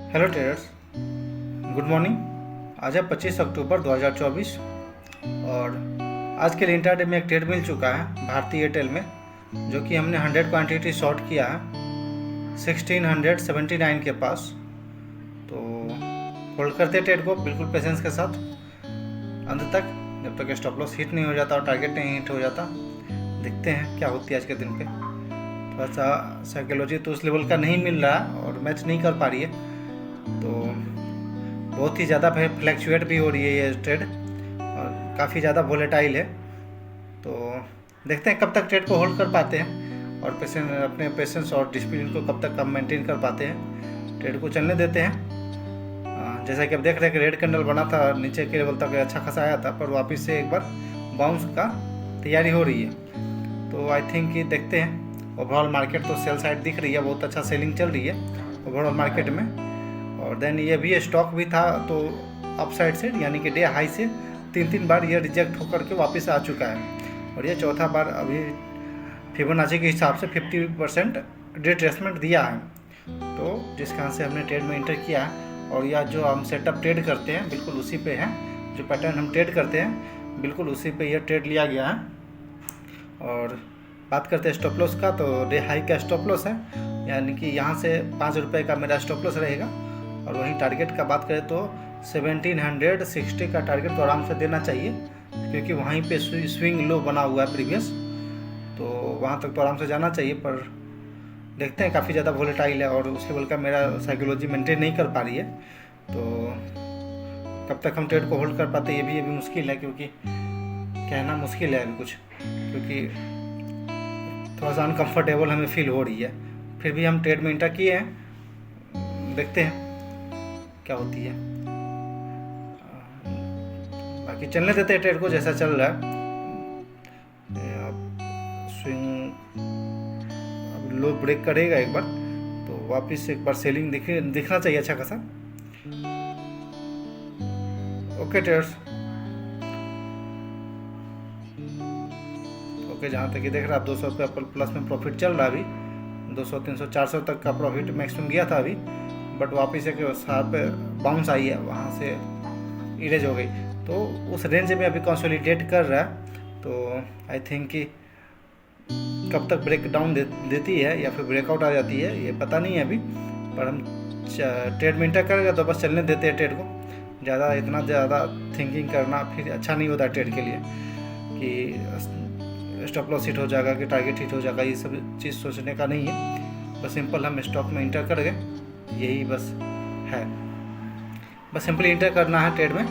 Hello traders, good morning. आज है 25 अक्टूबर 2024 और आज के लिए इंट्राडे में एक ट्रेड मिल चुका है भारतीय एयरटेल में, जो कि हमने 100 क्वांटिटी शॉर्ट किया है 1679 के पास। तो होल्ड करते हैं ट्रेड को बिल्कुल पेशेंस के साथ अंत तक, जब तक स्टॉप लॉस हिट नहीं हो जाता और टारगेट नहीं हिट हो जाता। देखते हैं क्या होती है आज के दिन पे। थोड़ा सा साइकोलॉजी तो उस लेवल का नहीं मिल रहा और मैच नहीं कर पा रही है, तो बहुत ही ज़्यादा फ्लैक्चुएट भी हो रही है ये ट्रेड और काफ़ी ज़्यादा वोलेटाइल है। तो देखते हैं कब तक ट्रेड को होल्ड कर पाते हैं और अपने पेशेंस और डिसिप्लिन को कब तक हम मेंटेन कर पाते हैं। ट्रेड को चलने देते हैं। जैसा कि आप देख रहे हैं कि रेड कैंडल बना था, नीचे के लेवल तक अच्छा खासा आया था, पर वापस से एक बार बाउंस का तैयारी हो रही है। तो आई थिंक कि देखते हैं। ओवरऑल मार्केट तो सेल साइड दिख रही है, बहुत अच्छा सेलिंग चल रही है ओवरऑल मार्केट में। और देन ये भी स्टॉक भी था तो अप साइड से, यानी कि डे हाई से तीन बार ये रिजेक्ट होकर के वापस आ चुका है और ये चौथा बार अभी फिबोनाची के हिसाब से 50% रिट्रेसमेंट दिया है। तो जिस कारण से हमने ट्रेड में इंटर किया है और यह जो हम सेटअप ट्रेड करते हैं बिल्कुल उसी पे है, जो पैटर्न हम ट्रेड करते हैं बिल्कुल उसी पे यह ट्रेड लिया गया है। और बात करते हैं स्टॉप लॉस का, तो डे हाई का स्टॉप लॉस है, यानी कि यहाँ से 5 रुपये का मेरा स्टॉप लॉस रहेगा। और वहीं टारगेट का बात करें तो 1760 का टारगेट तो आराम से देना चाहिए, क्योंकि वहीं पे स्विंग लो बना हुआ है प्रीवियस, तो वहाँ तक तो आराम से जाना चाहिए। पर देखते हैं, काफ़ी ज़्यादा वोलेटाइल है और उस लेवल का मेरा साइकोलॉजी मेंटेन नहीं कर पा रही है। तो कब तक हम ट्रेड को होल्ड कर पाते ये भी मुश्किल है, क्योंकि कहना मुश्किल है अभी कुछ, क्योंकि थोड़ा सा अनकम्फर्टेबल हमें फील हो रही है। फिर भी हम ट्रेड में इंटर किए हैं, देखते हैं क्या होती है। बाकी चलने देते हैं ट्रेड को जैसा चल रहा है। स्विंग अब लो ब्रेक करेगा एक बार, तो वापस एक बार सेलिंग दिखना चाहिए अच्छा खासा। ओके ट्रेडर्स, ओके, जहाँ तक ये देख रहा है आप 200 रुपये प्लस में प्रॉफिट चल रहा है अभी। 200 300 400 तक का प्रॉफिट मैक्सिमम गया था अभी, बट वापस एक शार्प बाउंस आई है, वहाँ से इरेज हो गई। तो उस रेंज में अभी कंसोलिडेट कर रहा है। तो आई थिंक कि कब तक ब्रेक डाउन देती है या फिर ब्रेकआउट आ जाती है ये पता नहीं है अभी, पर हम ट्रेड में इंटर करेंगे तो बस चलने देते हैं ट्रेड को। इतना ज़्यादा थिंकिंग करना फिर अच्छा नहीं होता ट्रेड के लिए, कि स्टॉप लॉस हिट हो जाएगा कि टारगेट हिट हो जाएगा, ये सब चीज़ सोचने का नहीं है। बस सिंपल हम स्टॉक में इंटर कर गए, यही बस है। बस सिंपली इंटर करना है ट्रेड में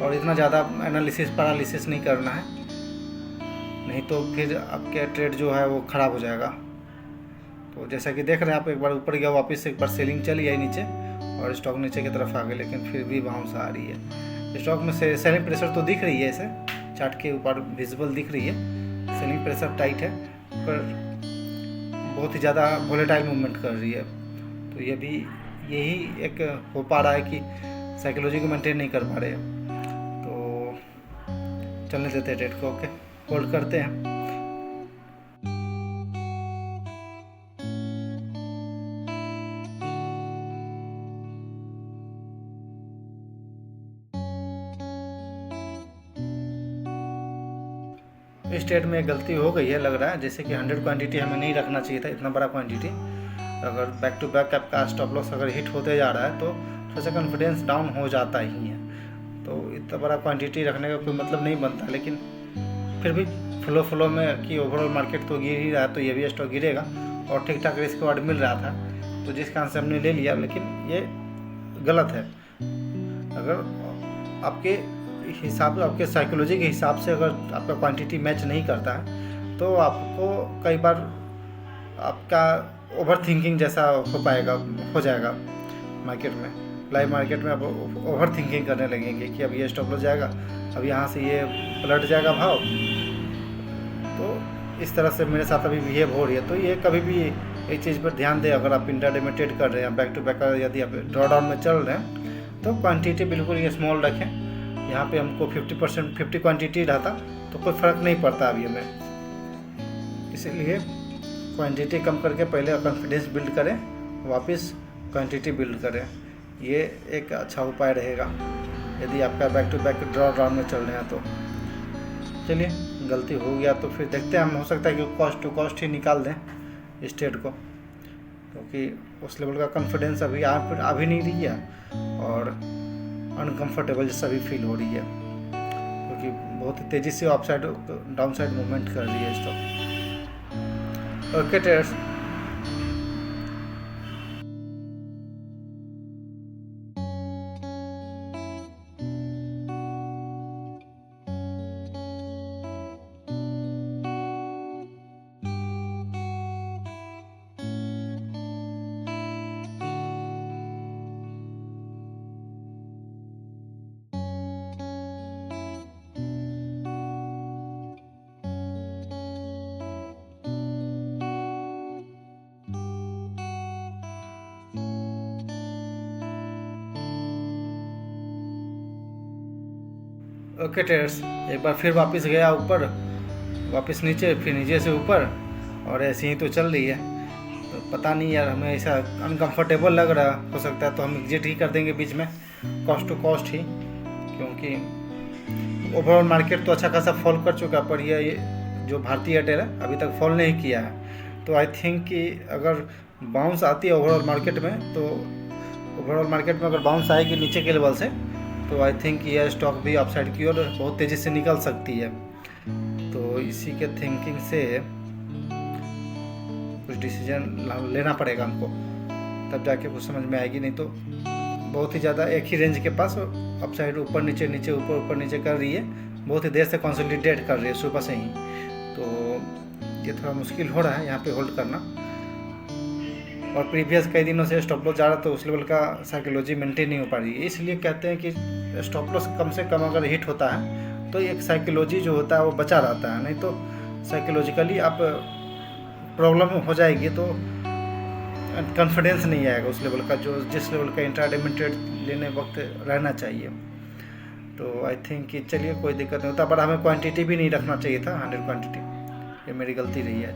और इतना ज़्यादा एनालिसिस पैरालिसिस नहीं करना है, नहीं तो फिर आपके ट्रेड जो है वो ख़राब हो जाएगा। तो जैसा कि देख रहे हैं आप, एक बार ऊपर गया, वापस एक बार सेलिंग चली आई नीचे और स्टॉक नीचे की तरफ आ गए, लेकिन फिर भी बाउंस आ रही है। स्टॉक में सेलिंग प्रेशर तो दिख रही है, इसे चार्ट के ऊपर विजिबल दिख रही है, सेलिंग प्रेशर टाइट है, पर बहुत ही ज़्यादा वोलेटाइल मूवमेंट कर रही है। तो ये भी यही एक हो पा रहा है कि साइकोलॉजी को मेंटेन नहीं कर पा रहे हैं। तो चलने देते हैं ट्रेड को, ओके, होल्ड करते हैं। इस ट्रेड में गलती हो गई है लग रहा है, जैसे कि 100 क्वांटिटी हमें नहीं रखना चाहिए था, इतना बड़ा क्वांटिटी। अगर बैक टू बैक आपका स्टॉप लॉस अगर हिट होते जा रहा है तो थोड़ा सा कॉन्फिडेंस डाउन हो जाता ही है। तो इतना बड़ा क्वांटिटी रखने का कोई मतलब नहीं बनता, लेकिन फिर भी फ्लो में कि ओवरऑल मार्केट तो गिर ही रहा है, तो ये भी स्टॉक गिरेगा और ठीक ठाक रिस्क वार्ड मिल रहा था, तो जिस कारण से हमने ले लिया। लेकिन ये गलत है। अगर आपके हिसाब, आपके साइकोलॉजी के हिसाब से अगर आपका क्वांटिटी मैच नहीं करता है, तो आपको कई बार आपका ओवर थिंकिंग जैसा हो जाएगा मार्केट में। लाइव मार्केट में आप ओवर थिंकिंग करने लगेंगे कि अब ये स्टॉप लॉस जाएगा, अब यहाँ से ये पलट जाएगा भाव। तो इस तरह से मेरे साथ अभी बिहेव हो रही है। तो ये कभी भी एक चीज़ पर ध्यान दें, अगर आप इंट्राडे में ट्रेड कर रहे हैं, बैक टू बैक यदि आप ड्रॉडाउन में चल रहे हैं, तो क्वांटिटी बिल्कुल ये स्मॉल रखें। यहाँ पे हमको 50 क्वांटिटी रहता तो कोई फ़र्क नहीं पड़ता अभी हमें, इसीलिए क्वांटिटी कम करके पहले कॉन्फिडेंस बिल्ड करें, वापस क्वांटिटी बिल्ड करें। ये एक अच्छा उपाय रहेगा यदि आपका back to back draw down में चल रहे हैं। तो चलिए, गलती हो गया तो फिर देखते हैं, हम हो सकता है कि कॉस्ट टू कॉस्ट ही निकाल दें स्टेट को, क्योंकि उस लेवल का कॉन्फिडेंस अभी नहीं रही है और अनकंफर्टेबल जैसा भी फील हो रही है, क्योंकि बहुत ही तेज़ी से अपसाइड डाउन साइड मूवमेंट कर रही है stock. Okay traders, okay traders, एक बार फिर वापस गया ऊपर, वापस नीचे, फिर नीचे से ऊपर, और ऐसे ही तो चल रही है। तो पता नहीं यार, हमें ऐसा अनकंफर्टेबल लग रहा, हो सकता है तो हम एग्जिट ही कर देंगे बीच में, कॉस्ट टू कॉस्ट ही, क्योंकि ओवरऑल मार्केट तो अच्छा खासा फॉल कर चुका, पर ये जो भारतीय एयरटेल है अभी तक फॉल नहीं किया है। तो आई थिंक कि अगर बाउंस आती है ओवरऑल मार्केट में, तो ओवरऑल मार्केट में अगर बाउंस आएगी नीचे के लेवल से, तो आई थिंक यह स्टॉक भी अपसाइड की ओर बहुत तेज़ी से निकल सकती है। तो इसी के थिंकिंग से कुछ डिसीजन लेना पड़ेगा हमको, तब जाके कुछ समझ में आएगी, नहीं तो बहुत ही ज़्यादा एक ही रेंज के पास अपसाइड ऊपर नीचे नीचे ऊपर नीचे कर रही है, बहुत ही देर से कंसोलिडेट कर रही है सुबह से ही। तो ये थोड़ा मुश्किल हो रहा है यहाँ पे होल्ड करना, और प्रीवियस कई दिनों से स्टॉप लॉस जा रहा, तो उस लेवल का साइकोलॉजी मेंटेन नहीं हो पा रही है। इसलिए कहते हैं कि स्टॉप लॉस कम से कम अगर हिट होता है तो एक साइकोलॉजी जो होता है वो बचा रहता है, नहीं तो साइकोलॉजिकली आप प्रॉब्लम हो जाएगी, तो कॉन्फिडेंस नहीं आएगा उस लेवल का जो जिस लेवल का इंट्राडे में ट्रेड लेने वक्त रहना चाहिए। तो आई थिंक कि चलिए, कोई दिक्कत नहीं होता, पर हमें क्वांटिटी भी नहीं रखना चाहिए था, 100 क्वांटिटी, ये मेरी गलती रही है।